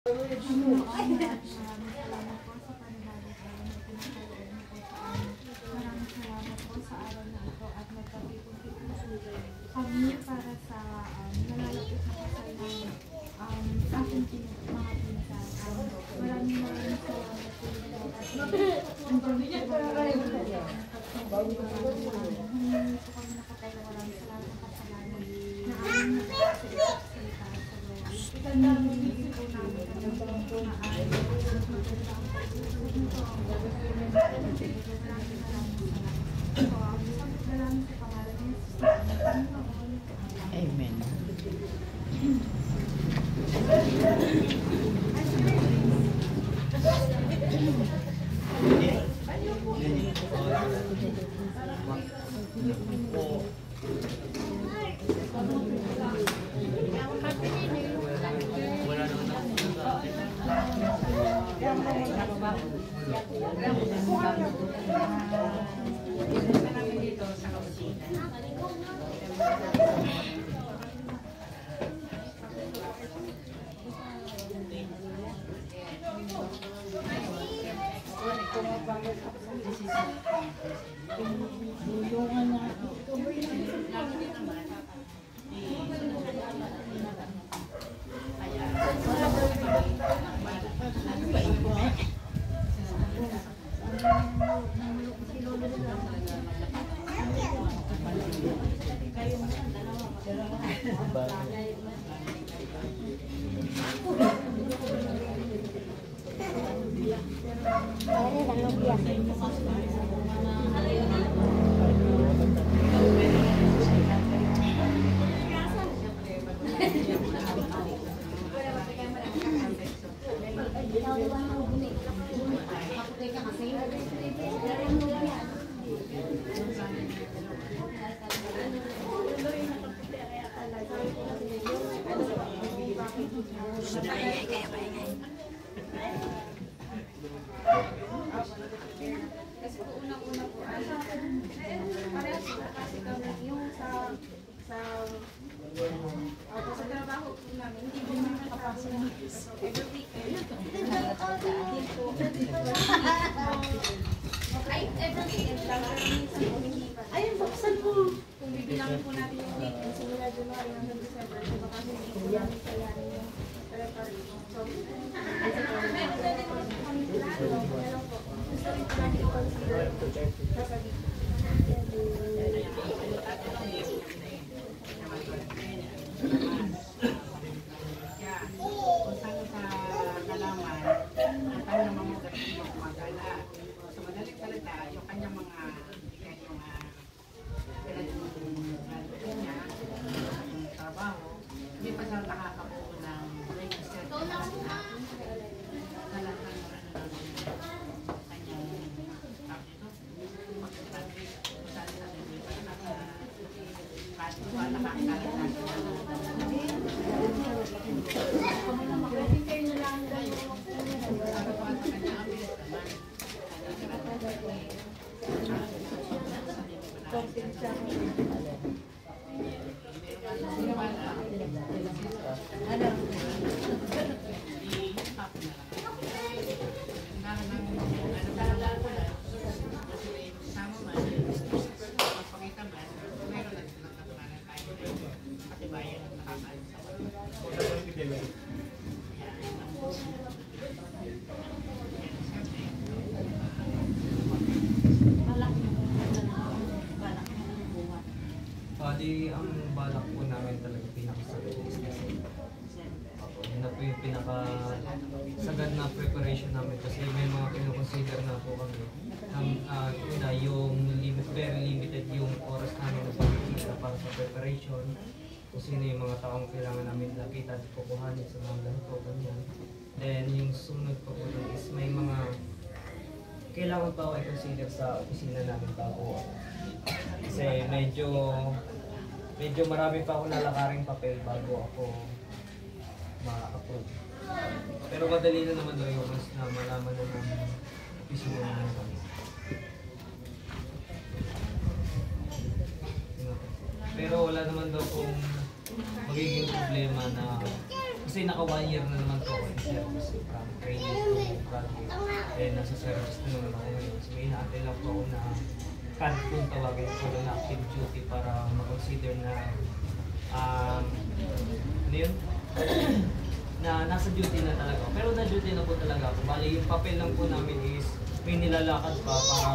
Kami para sa nalalapit na kasal ng aking mga pinsan. Maraming salamat po. Humingi po kami nakapalawalang salamat ng kasalanan na aming nagsasalita sa Lord. Itanamigin po namin ang magandang ay magandang Amen. Kasi po unang-una po parehas po kasi kami yung sa trabaho po namin, hindi po nakapasok every weekend. Ay, every weekend lang, pero minsan po hindi pa. Ayun, buksan po. Kung bibilang po natin yung weekend, simula January hanggang December, so baka hindi po namin sayari yung preparation. So, meron na din po kami plano, pero po, gusto rin po natin i-consider sasabihin. Ang balak po namin talaga pinakasagad is kasi yun na po yung pinakasagad na preparation namin kasi may mga kinoconsider na po kami na yung very limited yung oras namin na pagkikita para sa preparation kung sino yung mga taong kailangan namin nakita at kukuhanin sa mga ganito, ganyan. Then yung sunod pa po lang is may mga kailangan pa ako i-consider sa opisina namin bago kasi medyo marami pa akong lalakaring papel bago ako ma-approve. Pero madali na naman daw yung mas na malaman na namin opisina namin kami. Pero wala naman daw kung magiging problema na Kasi naka 1 year na naman po ako in service from training to graduate. Eh, nasa service na naman ako ngayon. So, inaantay lang po ako na CAD kung tawagin ko na active duty para ma-consider na ano yun? Na nasa duty na talaga ako. Pero na-duty na po talaga ako. Bali, yung papel lang po namin is may nilalakad pa para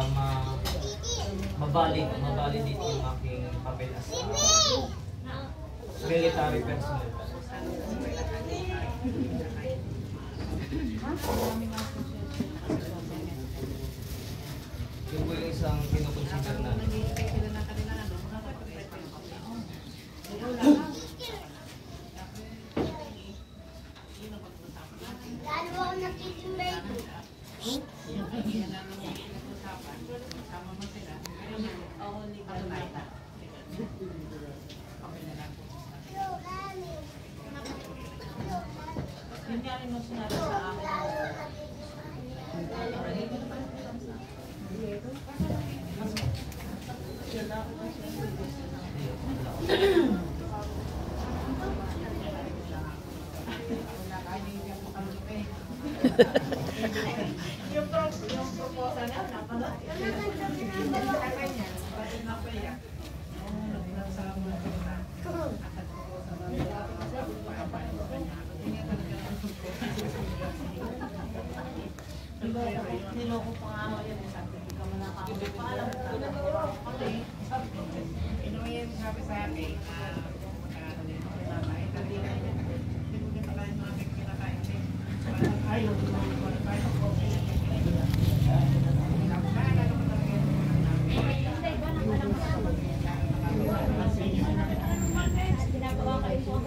mabalidate yung aking papel as military personnel. Yun po yung isang kinukonsider namin. Yun nga rin yung sinabi sa akin. Yung proposal na napanood. Niloko pa nga ako yan. Sabi, hindi ka man nakakapagpaalam. Ginagawa ko kasi. Inuwi sabi sa akin na magkano din ako kinakain. Hindi na yun. Hindi ko kinakain mga kinakain din. Ayaw, kinakain ako. Ginagawa kayo po ang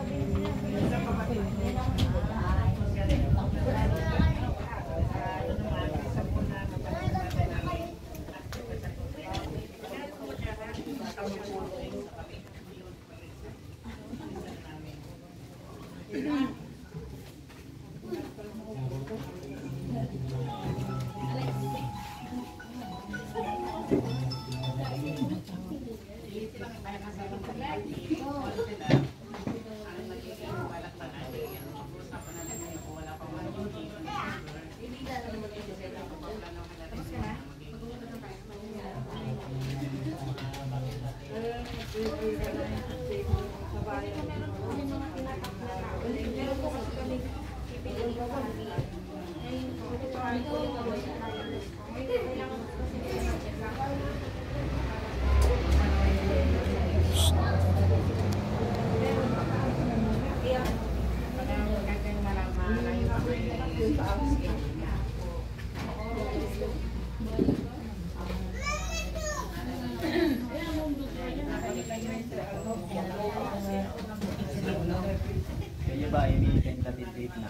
Kaya ba yung tentative date na?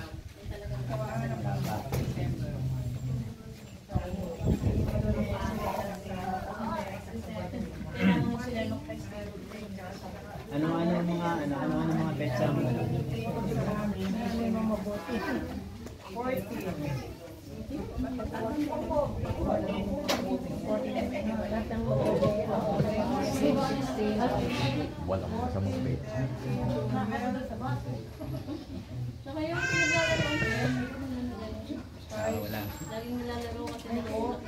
Dapat. Ano mga petsa mo? 40. Walang masamang petsa. Saka yung pinaglalaro ko. Wala. Laging nilalaro kasi nito.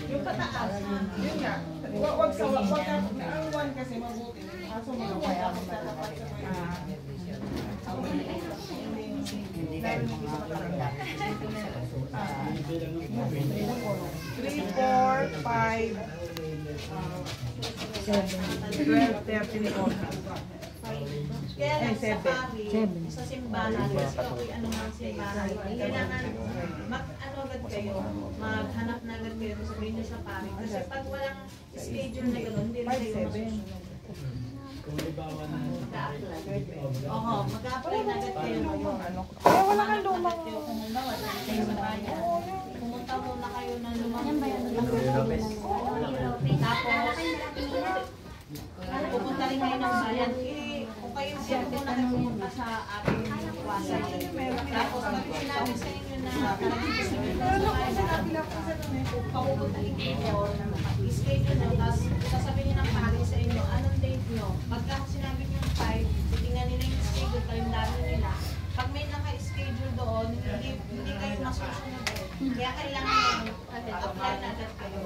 Yung pataas, yun nga. Wag sa wag ang one kasi mabuti. Kaso mga kaya ako dapat sa hindi dahil mga matanda. 3, 4, 5, 12, 13, 14. Kaya lang sa pari, sa simbahan, kasi ako'y ano nga simbahan, kailangan mag-ano agad kayo, maghanap na agad kayo, sabihin nyo sa pari. Kasi pag walang schedule na gano'n, hindi rin kayo masusunod. Oo, mag-apply na agad kayo ngayon. Kaya wala kang lumang. Kung halimbawa, dahil kayo sa bayan, pumunta muna kayo ng lumang. Tapos, pupunta rin kayo ng bayan. Kung kayo siya muna kayo pumunta sa ating iwasan. Tapos, pag sinabi sa inyo na talagang gusto nyo sa bayan, papupuntahin kayo, schedule nyo, tapos sasabihin nyo ng pari sa inyo, anong date nyo? Pagka sinabi nyo 5, titingnan nila yung schedule, kalendaryo nila. Pag may naka-schedule doon, hindi kayo masusunod. Kaya kailangan apply na agad kayo.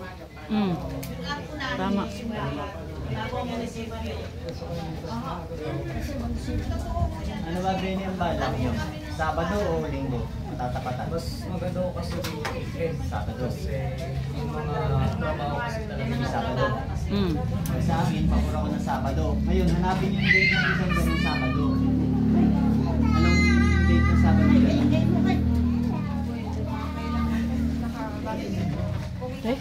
Mm. Yung app po namin, Tama. bago ang munisipyo. Ano ba Benny ang balak nyo? Sabado o linggo? Matatapatan? Mas maganda ko kasi weekend. Sabado. Kasi yung mga trabaho kasi talaga Yung yung Sabado. Mm. Sa akin, pabor ako ng Sabado. Ngayon, hanapin yung date ng December ng Sabado. Anong date ng Sabado yun? Eh,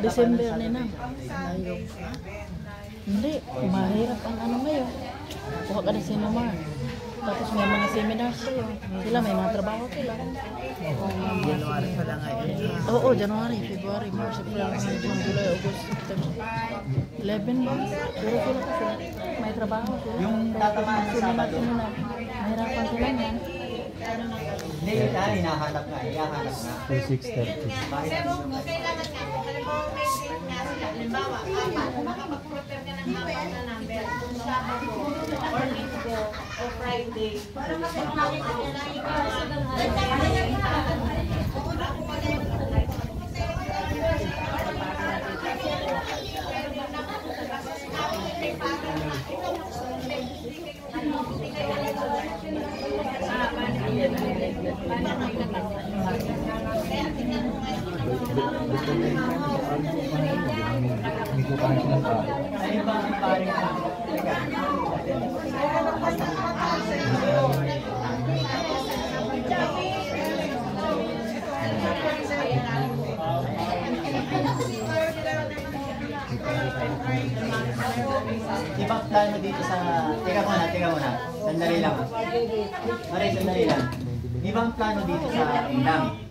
December na na. Hindi, mahirap ang ano ngayon. Kuha ka na seminar. Tapos may mga seminars kayo. Sila, may mga trabaho sila. January pa lang ngayon. Oo, January, February, March, April, May, June, July, August, September. 11 ba? Pero sila kasi may trabaho sila. Yung tatamaan ng Sabado. Mahirapan sila yan. Hindi, hinahanap nga. Hinahanap nga. 6:30. Bakit? Pero kailangan nga po, halimbawa may date nga sila, halimbawa, makapag-prepare ka ng apat na number, kung Sabado, or Linggo, o Friday. Para kasi Ano ba ang paring Di ba plano dito sa... Teka muna. Sandali lang. Maray, sandali lang. Di ba ang plano dito sa Indang?